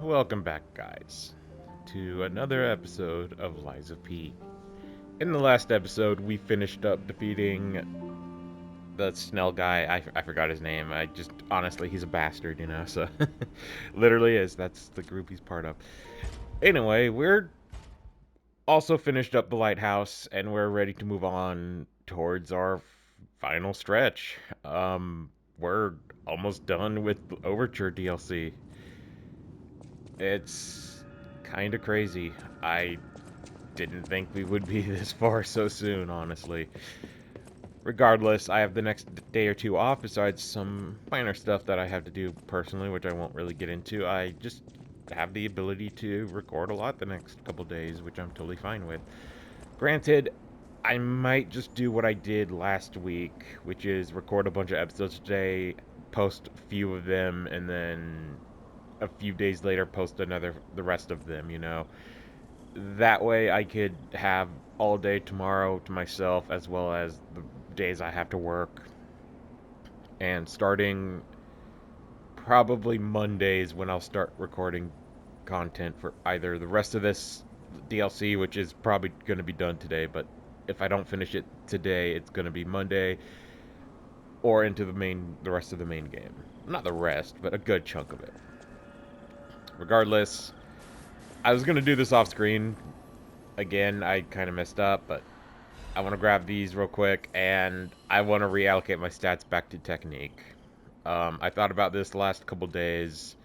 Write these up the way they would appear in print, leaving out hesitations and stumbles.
Welcome back, guys, to another episode of Lies of P. In the last episode, we finished up defeating the Snell guy. I forgot his name. I just, honestly, he's a bastard, so. Literally is. That's the group he's part of. Anyway, we're also finished up the lighthouse, and we're ready to move on towards our final stretch. We're almost done with Overture DLC. It's kind of crazy. I didn't think we would be this far so soon, honestly. Regardless, I have the next day or two off besides some minor stuff that I have to do personally, which I won't really get into. I just have the ability to record a lot the next couple days, which I'm totally fine with. Granted, I might just do what I did last week, which is record a bunch of episodes today, post a few of them, and then a few days later post the rest of them. That way I could have all day tomorrow to myself as well as the days I have to work. And starting probably Mondays when I'll start recording content for either the rest of this DLC, which is probably going to be done today, but if I don't finish it today, it's going to be Monday or into the rest of the main game. Not the rest, but a good chunk of it. Regardless, I was going to do this off screen. Again, I kind of messed up, but I want to grab these real quick, and I want to reallocate my stats back to technique. I thought about this the last couple days.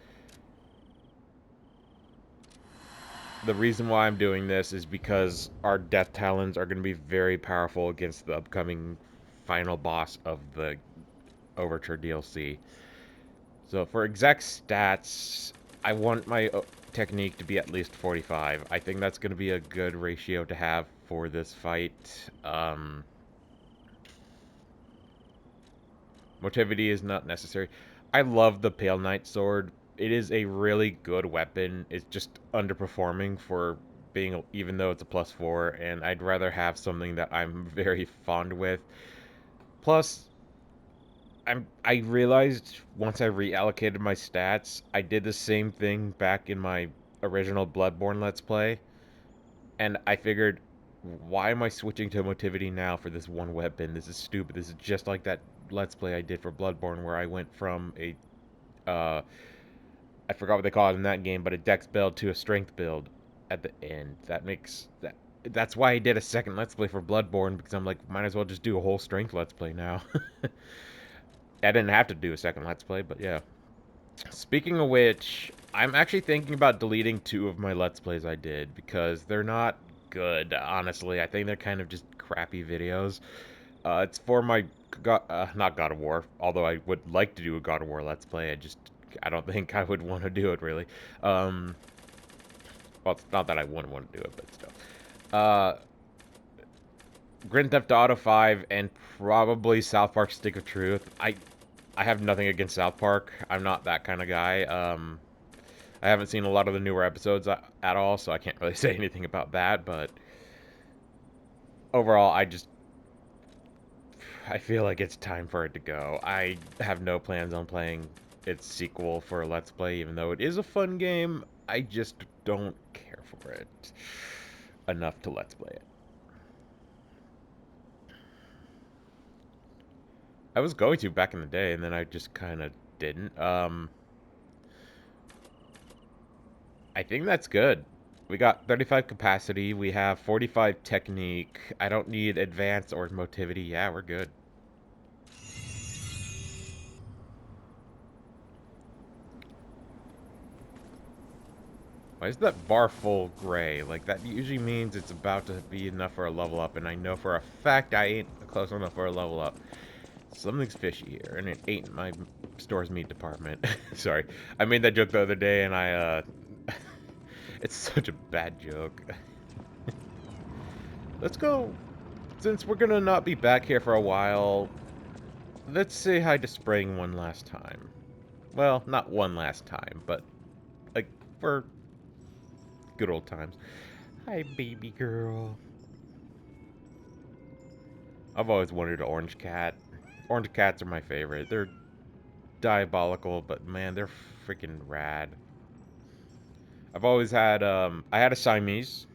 The reason why I'm doing this is because our Death Talons are going to be very powerful against the upcoming final boss of the Overture DLC. So for exact stats, I want my technique to be at least 45. I think that's going to be a good ratio to have for this fight. Motivity is not necessary. I love the Pale Knight sword. It is a really good weapon. It's just underperforming for being, even though it's a +4, and I'd rather have something that I'm very fond with. Plus, I realized once I reallocated my stats, I did the same thing back in my original Bloodborne Let's Play, and I figured, why am I switching to Motivity now for this one weapon? This is stupid. This is just like that Let's Play I did for Bloodborne, where I went from a, I forgot what they call it in that game, but a Dex build to a Strength build at the end. That's why I did a second Let's Play for Bloodborne, because I'm like, might as well just do a whole Strength Let's Play now. I didn't have to do a second Let's Play, but yeah. Speaking of which, I'm actually thinking about deleting 2 of my Let's Plays I did, because they're not good, honestly. I think they're kind of just crappy videos. It's for my, not God of War, although I would like to do a God of War Let's Play, I don't think I would want to do it, really. Well, it's not that I wouldn't want to do it, but still. Uh, Grand Theft Auto 5 and probably South Park Stick of Truth. I have nothing against South Park. I'm not that kind of guy. I haven't seen a lot of the newer episodes at all, so I can't really say anything about that, but overall, I feel like it's time for it to go. I have no plans on playing its sequel for a Let's Play, even though it is a fun game. I just don't care for it enough to Let's Play it. I was going to back in the day, and then I just kind of didn't. I think that's good. We got 35 capacity. We have 45 technique. I don't need advanced or motivity. Yeah, we're good. Why is that bar full gray? Like, that usually means it's about to be enough for a level up, and I know for a fact I ain't close enough for a level up. Something's fishy here, and it ain't my store's meat department. Sorry. I made that joke the other day, and it's such a bad joke. Let's go. Since we're gonna not be back here for a while, let's say hi to Spring one last time. Well, not one last time, but, like, for good old times. Hi, baby girl. I've always wanted an orange cat. Orange cats are my favorite. They're diabolical, but man, they're freaking rad. I've always had, I had a Siamese,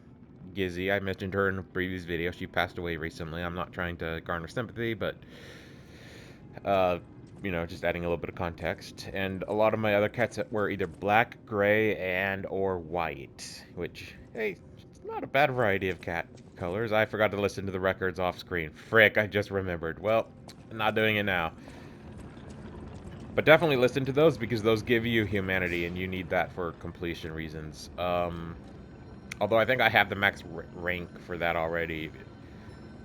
Gizzy. I mentioned her in a previous video. She passed away recently. I'm not trying to garner sympathy, but, uh, you know, just adding a little bit of context. And a lot of my other cats were either black, gray, and or white, which, hey, it's not a bad variety of cat colors. I forgot to listen to the records off screen. Frick, I just remembered. Well, I'm not doing it now. But definitely listen to those because those give you humanity, and you need that for completion reasons. Although I think I have the max rank for that already.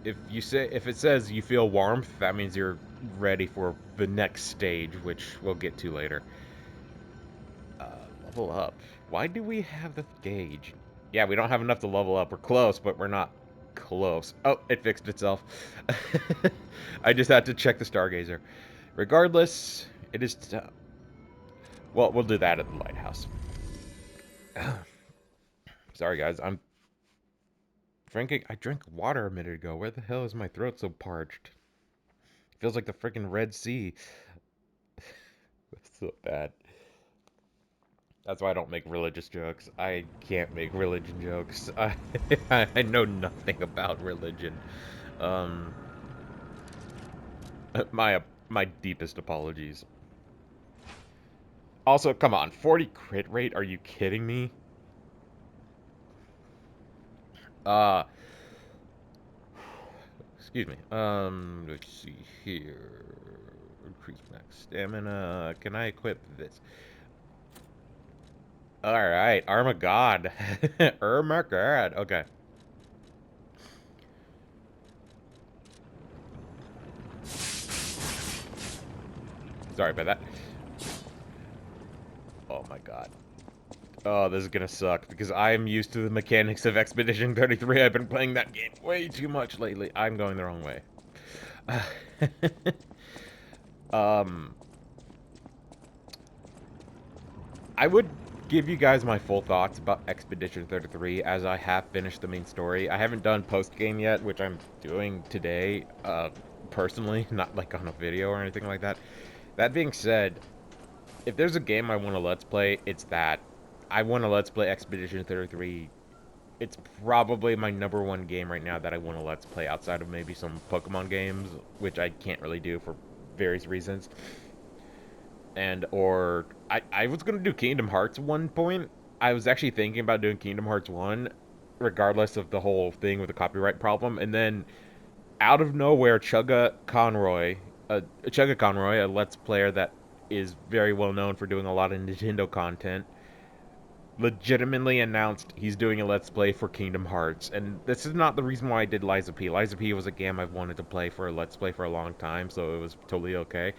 If it says you feel warmth, that means you're ready for the next stage, which we'll get to later. Level up. Why do we have the gauge? Yeah, we don't have enough to level up. We're close, but we're not close. Oh, it fixed itself. I just had to check the Stargazer. Regardless, it is... well, we'll do that at the lighthouse. Sorry, guys. I'm drinking... I drank water a minute ago. Where the hell is my throat so parched? It feels like the freaking Red Sea. It's so bad. That's why I don't make religious jokes. I can't make religion jokes. I know nothing about religion. Um, my deepest apologies. Also, come on, 40 crit rate? Are you kidding me? Uh, excuse me. Let's see here. Increase max stamina. Can I equip this? Alright, Arm of God. Arm of God. Okay. Sorry about that. Oh my god. Oh, this is gonna suck, because I'm used to the mechanics of Expedition 33. I've been playing that game way too much lately. I'm going the wrong way. um... I would give you guys my full thoughts about Expedition 33 as I have finished the main story. I haven't done post-game yet, which I'm doing today, personally, not like on a video or anything like that. That being said, if there's a game I want to Let's Play, it's that. I want to Let's Play Expedition 33. It's probably my #1 game right now that I want to Let's Play outside of maybe some Pokemon games, which I can't really do for various reasons. Or I was gonna do Kingdom Hearts at one point. I was actually thinking about doing Kingdom Hearts 1, regardless of the whole thing with the copyright problem. And then, out of nowhere, Chugga Conroy, a Let's Player that is very well known for doing a lot of Nintendo content, legitimately announced he's doing a Let's Play for Kingdom Hearts. And this is not the reason why I did Lies of P. Lies of P was a game I've wanted to play for a Let's Play for a long time, so it was totally okay.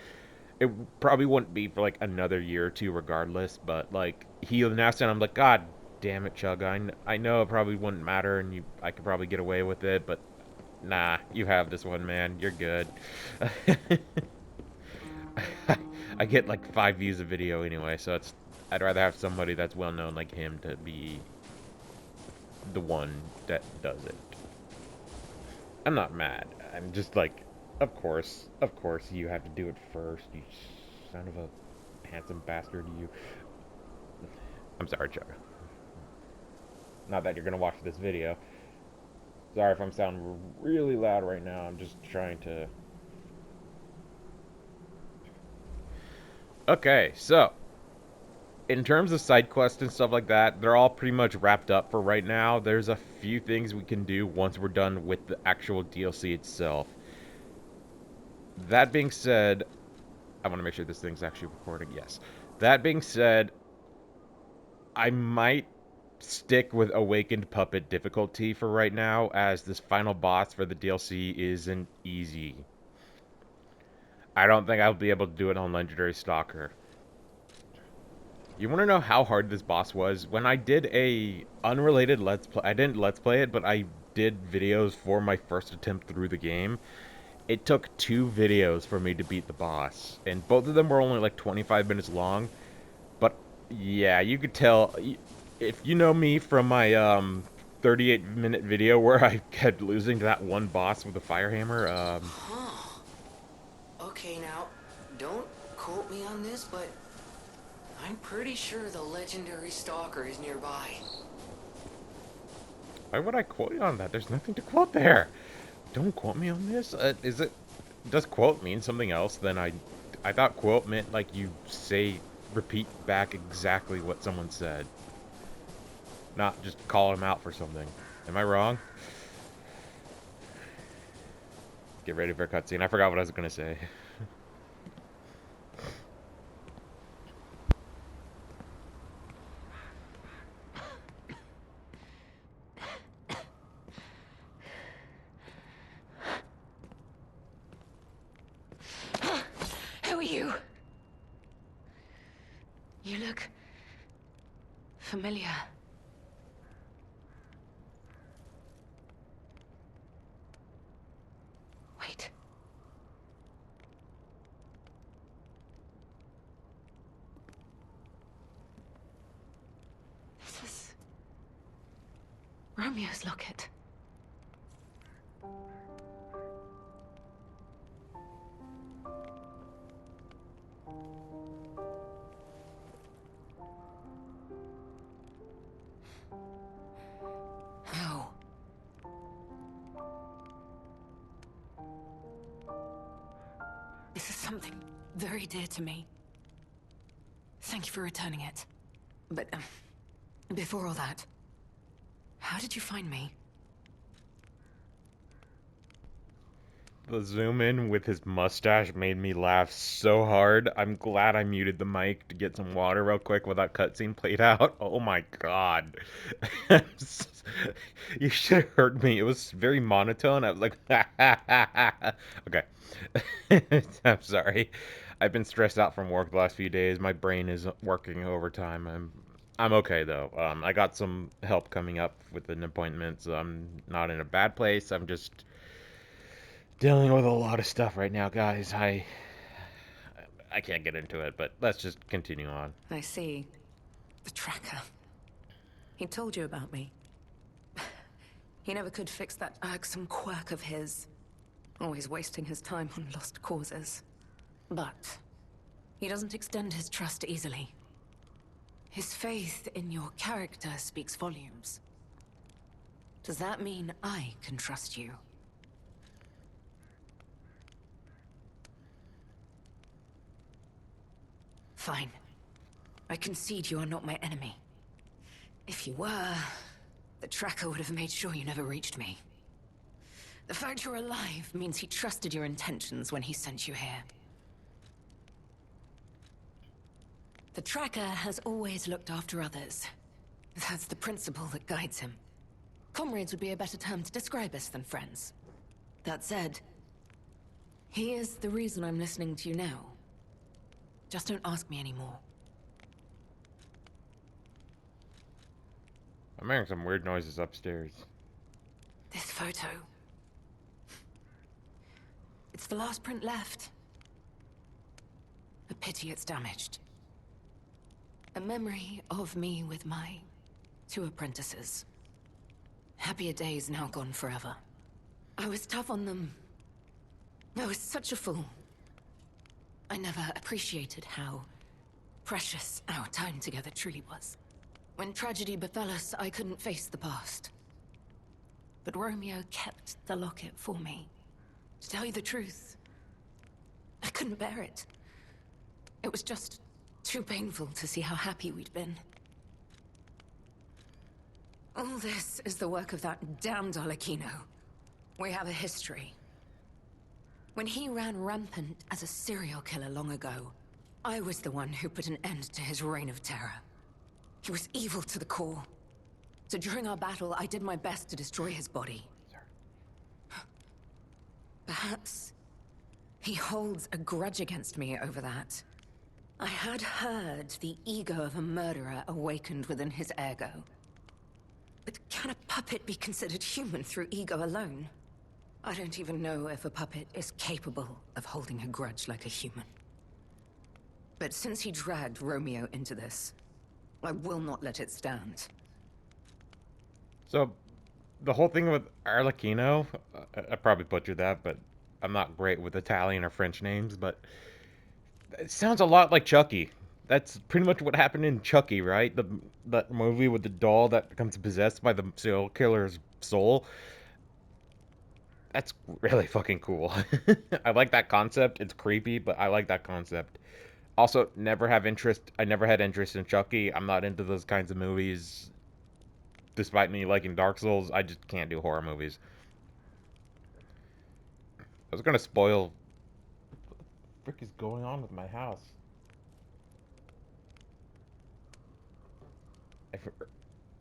It probably wouldn't be for like another year or two regardless, but like he announced it and I'm like, God damn it, Chug. I know it probably wouldn't matter and I could probably get away with it, but nah, you have this one, man. You're good. I get like 5 views a video anyway, so I'd rather have somebody that's well known like him to be the one that does it. I'm not mad. I'm just like, of course, you have to do it first, you son of a handsome bastard, you. I'm sorry, Chuck. Not that you're gonna watch this video. Sorry if I'm sounding really loud right now. I'm just trying to. Okay, so in terms of side quests and stuff like that, they're all pretty much wrapped up for right now. There's a few things we can do once we're done with the actual DLC itself. That being said, I want to make sure this thing's actually recording. Yes. That being said, I might stick with Awakened Puppet difficulty for right now, as this final boss for the DLC isn't easy. I don't think I'll be able to do it on Legendary Stalker. You want to know how hard this boss was? When I did a unrelated Let's Play, I didn't Let's Play it, but I did videos for my first attempt through the game. It took 2 videos for me to beat the boss, and both of them were only like 25 minutes long. But yeah, you could tell, if you know me from my 38-minute video where I kept losing to that one boss with the fire hammer. Huh. Okay, now, don't quote me on this, but I'm pretty sure the legendary Stalker is nearby. Why would I quote you on that? There's nothing to quote there. Don't quote me on this. Is it? Does quote mean something else than I thought quote meant like you say, repeat back exactly what someone said, not just call him out for something. Am I wrong? Get ready for a cutscene. I forgot what I was gonna say. Who are you? You look familiar. Wait. This is Romeo's locket. How? This is something very dear to me. Thank you for returning it. But, before all that, how did you find me? The zoom in with his mustache made me laugh so hard. I'm glad I muted the mic to get some water real quick while that cutscene played out. Oh my god. You should have heard me. It was very monotone. I was like, okay. I'm sorry. I've been stressed out from work the last few days. My brain is working overtime. I'm okay though. I got some help coming up with an appointment, so I'm not in a bad place. I'm just dealing with a lot of stuff right now, guys. I can't get into it, but let's just continue on. I see. The tracker. He told you about me. He never could fix that irksome quirk of his. Always wasting his time on lost causes. But he doesn't extend his trust easily. His faith in your character speaks volumes. Does that mean I can trust you? Fine. I concede you are not my enemy. If you were, the tracker would have made sure you never reached me. The fact you're alive means he trusted your intentions when he sent you here. The tracker has always looked after others. That's the principle that guides him. Comrades would be a better term to describe us than friends. That said, he is the reason I'm listening to you now. Just don't ask me anymore. I'm hearing some weird noises upstairs. This photo. It's the last print left. A pity it's damaged. A memory of me with my 2 apprentices. Happier days now gone forever. I was tough on them. I was such a fool. I never appreciated how precious our time together truly was. When tragedy befell us, I couldn't face the past. But Romeo kept the locket for me. To tell you the truth, I couldn't bear it. It was just too painful to see how happy we'd been. All this is the work of that damned Arlecchino. We have a history. When he ran rampant as a serial killer long ago, I was the one who put an end to his reign of terror. He was evil to the core. So during our battle, I did my best to destroy his body. Perhaps he holds a grudge against me over that. I had heard the ego of a murderer awakened within his ergo. But can a puppet be considered human through ego alone? I don't even know if a puppet is capable of holding a grudge like a human. But since he dragged Romeo into this, I will not let it stand. So, the whole thing with Arlecchino, I probably butchered that, but I'm not great with Italian or French names, but it sounds a lot like Chucky. That's pretty much what happened in Chucky, right? That movie with the doll that becomes possessed by the serial killer's soul. That's really fucking cool. I like that concept. It's creepy, but I like that concept. Also, never have interest. I never had interest in Chucky. I'm not into those kinds of movies. Despite me liking Dark Souls, I just can't do horror movies. I was gonna spoil. What the frick is going on with my house? I,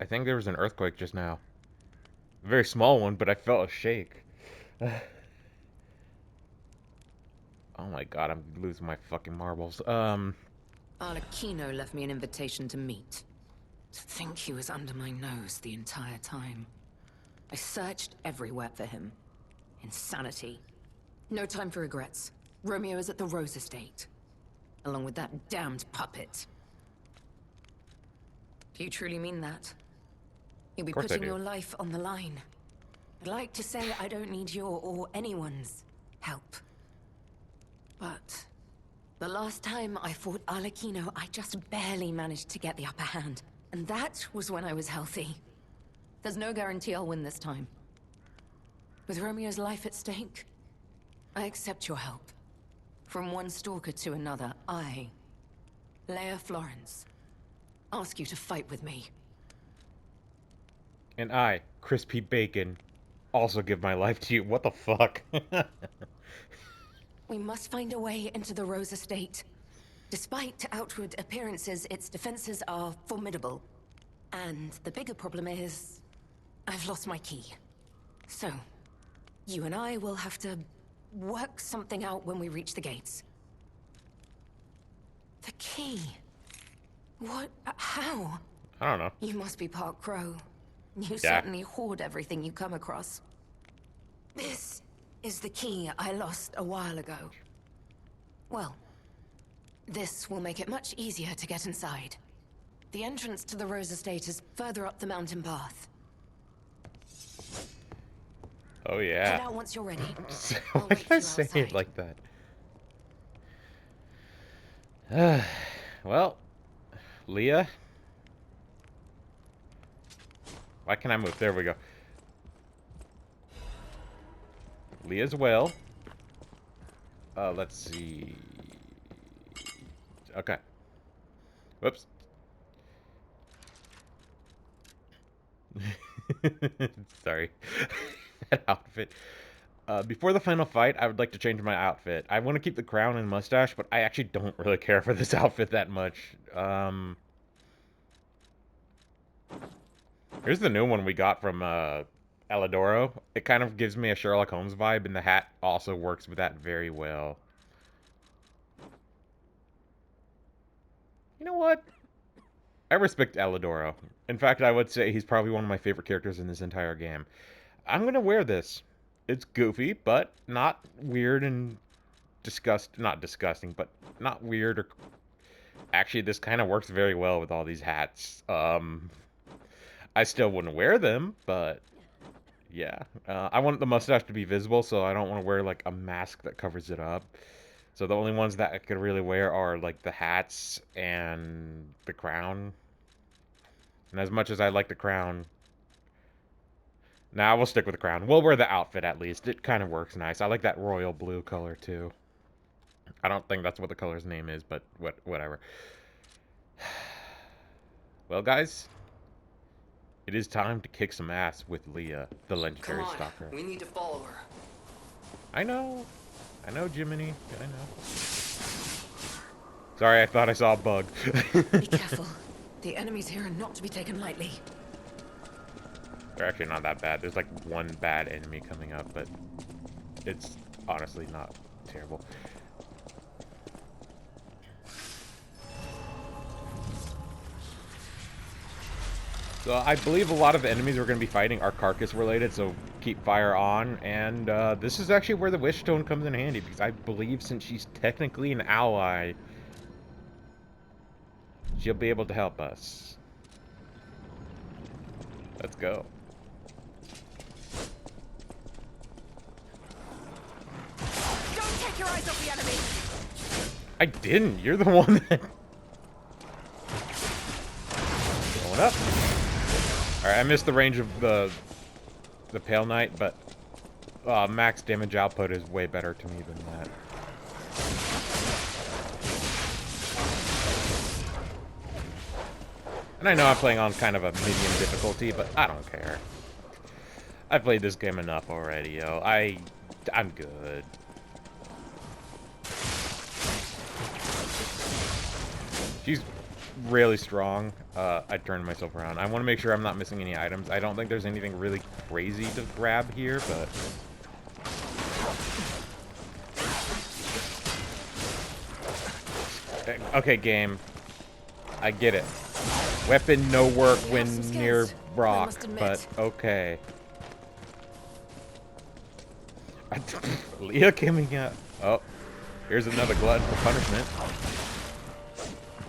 I think there was an earthquake just now. A very small one, but I felt a shake. Oh my god, I'm losing my fucking marbles. Arlecchino left me an invitation to meet. To think he was under my nose the entire time. I searched everywhere for him. Insanity. No time for regrets. Romeo is at the Rose Estate. Along with that damned puppet. Do you truly mean that? You'll be Of course I putting do. your life on the line. I'd like to say I don't need your or anyone's help. But the last time I fought Arlecchino, I just barely managed to get the upper hand. And that was when I was healthy. There's no guarantee I'll win this time. With Romeo's life at stake, I accept your help. From one stalker to another, I, Leia Florence, ask you to fight with me. And I, Crispy Bacon, also give my life to you. What the fuck? We must find a way into the Rose Estate. Despite outward appearances, its defenses are formidable. And the bigger problem is, I've lost my key. So, you and I will have to work something out when we reach the gates. The key? What? How? I don't know. You must be part Crow. You Yeah. certainly hoard everything you come across. This is the key I lost a while ago. Well, this will make it much easier to get inside. The entrance to the Rose Estate is further up the mountain path. Oh Head yeah. out once you're ready. Why I'll did wait I for you say it outside. like that? Well, Leah. Why can't I move? There we go. Leah's well. Let's see. Okay. Whoops. Sorry. That outfit. Before the final fight, I would like to change my outfit. I want to keep the crown and mustache, but I actually don't really care for this outfit that much. Here's the new one we got from Alidoro. It kind of gives me a Sherlock Holmes vibe, and the hat also works with that very well. You know what? I respect Alidoro. In fact, I would say he's probably one of my favorite characters in this entire game. I'm gonna wear this. It's goofy, but not weird and not disgusting, but not weird or... Actually, this kind of works very well with all these hats. I still wouldn't wear them, but yeah. I want the mustache to be visible, so I don't want to wear like a mask that covers it up. So the only ones that I could really wear are like the hats and the crown. And as much as I like the crown, we'll stick with the crown. We'll wear the outfit at least. It kind of works nice. I like that royal blue color too. I don't think that's what the color's name is, but whatever. Well, guys, it is time to kick some ass with Leah, the Come legendary on, stalker. we need to follow her. I know, Jiminy. I know. Sorry, I thought I saw a bug. Be careful. The enemies here are not to be taken lightly. They're actually not that bad. There's like one bad enemy coming up, but it's honestly not terrible. So I believe a lot of the enemies we're going to be fighting are carcass related, so keep fire on. And this is actually where the Wish Stone comes in handy, because I believe since she's technically an ally, she'll be able to help us. Let's go. Don't take your eyes off the enemy! I didn't. You're the one that... What up? Alright, I missed the range of the Pale Knight, but max damage output is way better to me than that. And I know I'm playing on kind of a medium difficulty, but I don't care. I played this game enough already, yo. I'm good. She's really strong. I turned myself around. I want to make sure I'm not missing any items. I don't think there's anything really crazy to grab here, but... Okay, game. I get it. Weapon no work when near rock, but okay. Leah coming out. Oh, here's another glutton for punishment.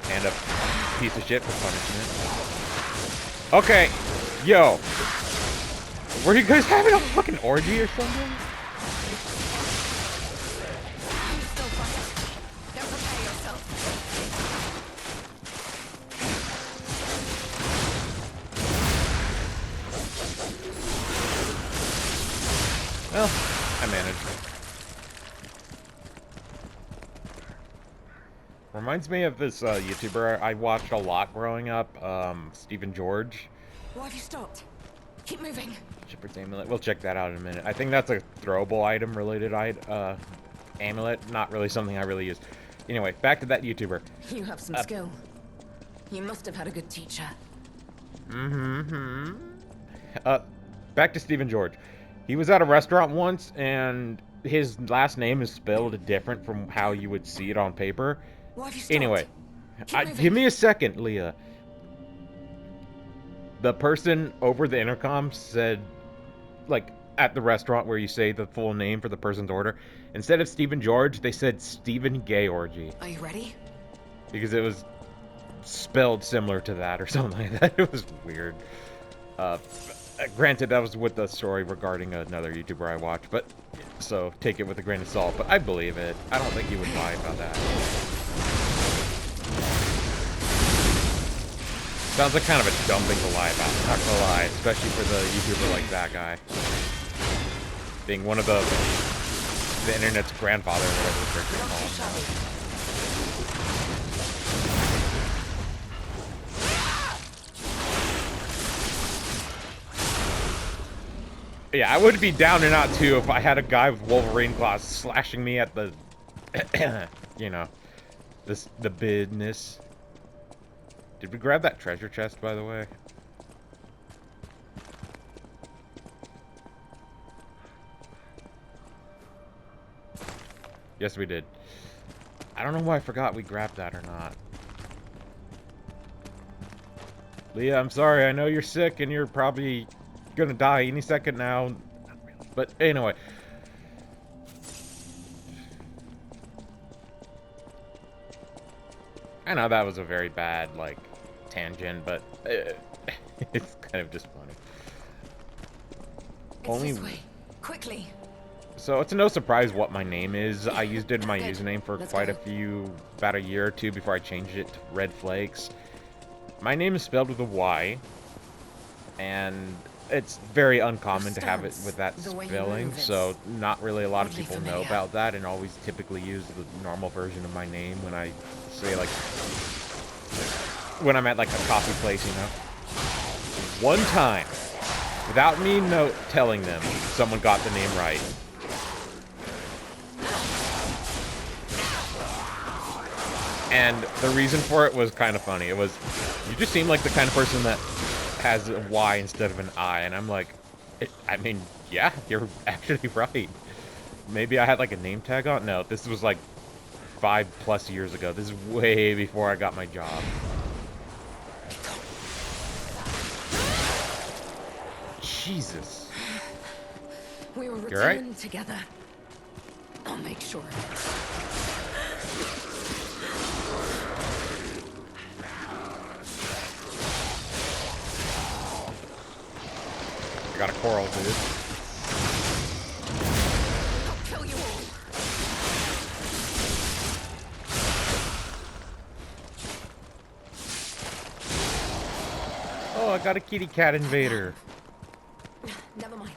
And a piece of shit for punishment. Okay, yo. Were you guys having a fucking orgy or something? Well, I managed. Reminds me of this YouTuber I watched a lot growing up, Stephen George. Why have you stopped? Keep moving. Shepherd's Amulet. We'll check that out in a minute. I think that's a throwable item related amulet. Not really something I really use. Anyway, back to that YouTuber. You have some skill. You must have had a good teacher. Back to Stephen George. He was at a restaurant once, and his last name is spelled different from how you would see it on paper. Why have you stopped? Anyway, give me a second, Leah. The person over the intercom said, like, at the restaurant where you say the full name for the person's order, instead of Stephen George, they said Stephen Gay Orgy. Are you ready? Because it was spelled similar to that or something like that. It was weird. Granted, that was with the story regarding another YouTuber I watched, but so take it with a grain of salt. But I believe it. I don't think he would lie about that. Sounds like kind of a dumb thing to lie about. Not gonna lie, especially for the YouTuber like that guy, being one of the internet's grandfather, or whatever the frick they call him. Yeah, I would be down and out too if I had a guy with Wolverine claws slashing me at the, you know, the business. Did we grab that treasure chest, by the way? Yes, we did. I don't know why I forgot we grabbed that or not. Leah, I'm sorry. I know you're sick and you're probably gonna die any second now. Not really. But anyway. I know that was a very bad, like, tangent, but it's kind of just funny. It's this way. Quickly. So it's no surprise what my name is. I used it in my username for quite about a year or two before I changed it to Red Flakes. My name is spelled with a Y, and it's very uncommon to have it with that spelling, so not really a lot of people know about that, and always typically use the normal version of my name when I say, like, when I'm at, like, a coffee place, you know? One time, without me telling them, someone got the name right. And the reason for it was kind of funny. It was, you just seem like the kind of person that has a Y instead of an I, and I'm like, I mean, yeah, you're actually right. Maybe I had like a name tag on. No, this was like 5+ years ago. This is way before I got my job. Jesus. We were returning together. I'll make sure. I got a coral, dude. I'll kill you all. Oh, I got a kitty cat invader. Never mind.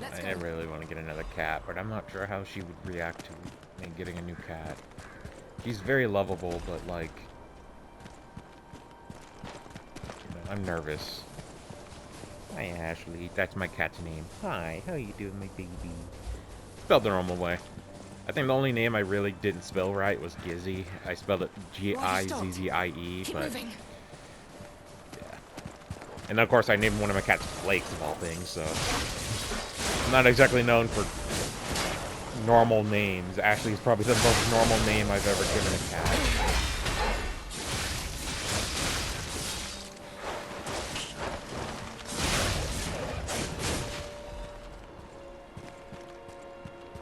Let's I go. really want to get another cat, but I'm not sure how she would react to me getting a new cat. She's very lovable, but like, you know, I'm nervous. Hi, Ashley. That's my cat's name. Hi, how you doing, my baby? Spelled the normal way. I think the only name I really didn't spell right was Gizzy. I spelled it Why you stopped? Gizzie, Keep but moving. yeah. And of course, I named one of my cats Flakes of all things, so I'm not exactly known for normal names. Ashley's probably the most normal name I've ever given a cat.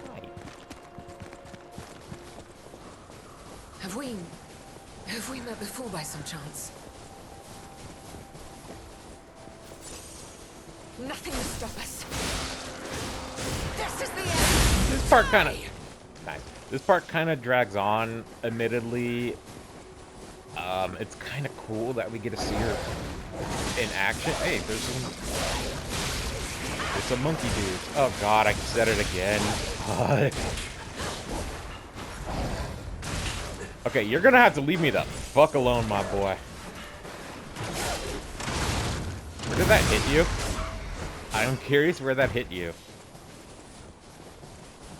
Hi. Have we met before by some chance? Nothing will stop us. This is the end. This part kind of nice. This part kind of drags on, admittedly. It's kind of cool that we get to see her in action. Hey, there's some monkey dudes. Oh god, I said it again. God. Okay, you're gonna have to leave me the fuck alone, my boy. Where did that hit you? I'm curious where that hit you.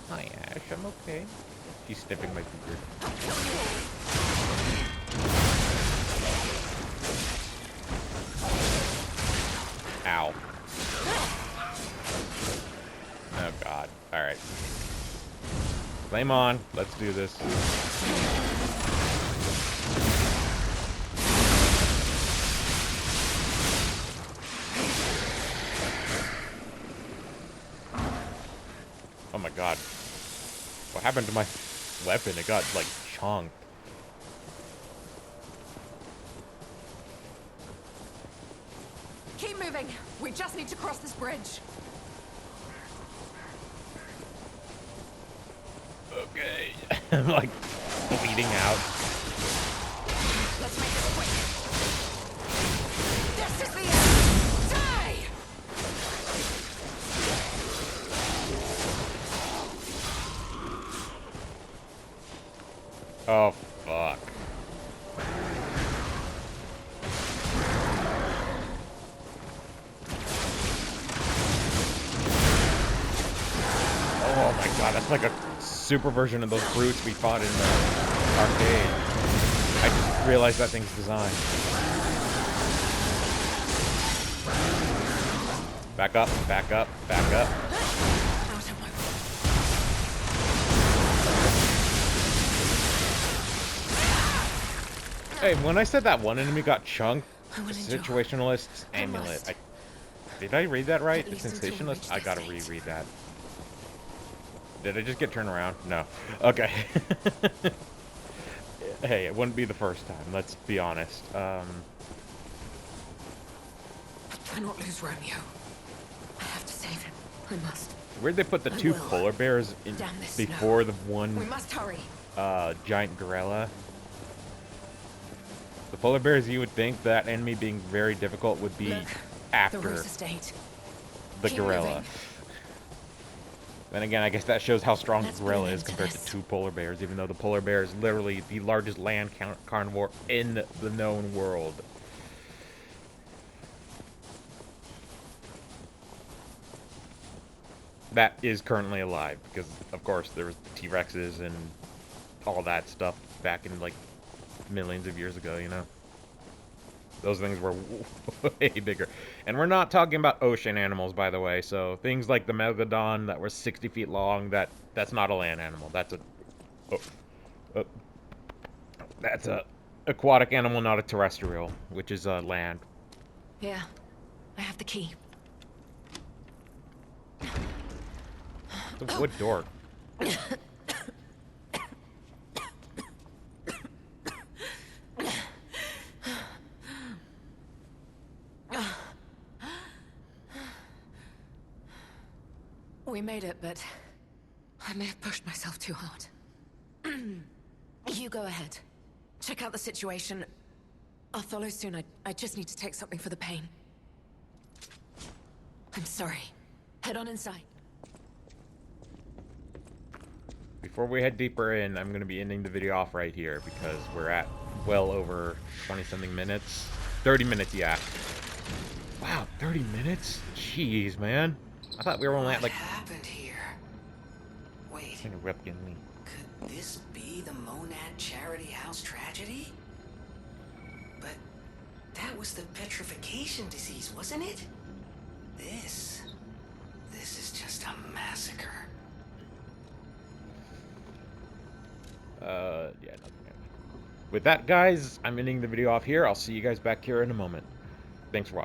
Hi, Ash. I'm okay. She's sniffing my finger. Ow. Oh god. Alright. Flame on. Let's do this. Oh my god. What happened to my weapon? It got, like, chunked. Keep moving. We just need to cross this bridge. Okay. I'm, like, bleeding out. Let's make this quick. This is the end. Die! Oh, fuck. Oh my god, that's like a super version of those brutes we fought in the arcade. I just realized that thing's designed. Back up, back up, back up. Out of my Hey, when I said that one enemy got chunked, I will endure. Situationalist's I amulet. must. Did I read that right? At The least until we reach sensationalist? I that gotta state. reread that. Did I just get turned around? No. Okay. Hey, it wouldn't be the first time, let's be honest. I cannot lose Romeo. I have to save him. I must. Where'd they put the I two will. polar bears in Damn this before snow. the We one must hurry. giant gorilla? The polar bears, you would think that enemy being very difficult would be Look, after the Rosa estate. the Keep gorilla. moving. Then again, I guess that shows how strong Let's the put an gorilla end is to compared to this. two polar bears, even though the polar bear is literally the largest land carnivore in the known world. That is currently alive, because, of course, there was T-Rexes and all that stuff back in, like, millions of years ago, you know? Those things were way bigger. And we're not talking about ocean animals, by the way. So things like the megalodon that were 60 feet long, that's not a land animal. That's that's a aquatic animal, not a terrestrial, which is land. Yeah, I have the key. The wood door. We made it, but I may have pushed myself too hard. You go ahead. Check out the situation. I'll follow soon. I just need to take something for the pain. I'm sorry. Head on inside. Before we head deeper in, I'm going to be ending the video off right here because we're at well over 20-something minutes. 30 minutes, yeah. Wow, 30 minutes? Jeez, man. I thought we were only at like... What happened here? Wait, Interrupting me. could this be the Monad Charity House tragedy? But that was the petrification disease, wasn't it? This is just a massacre. Yeah, nothing. With that, guys, I'm ending the video off here. I'll see you guys back here in a moment. Thanks for watching.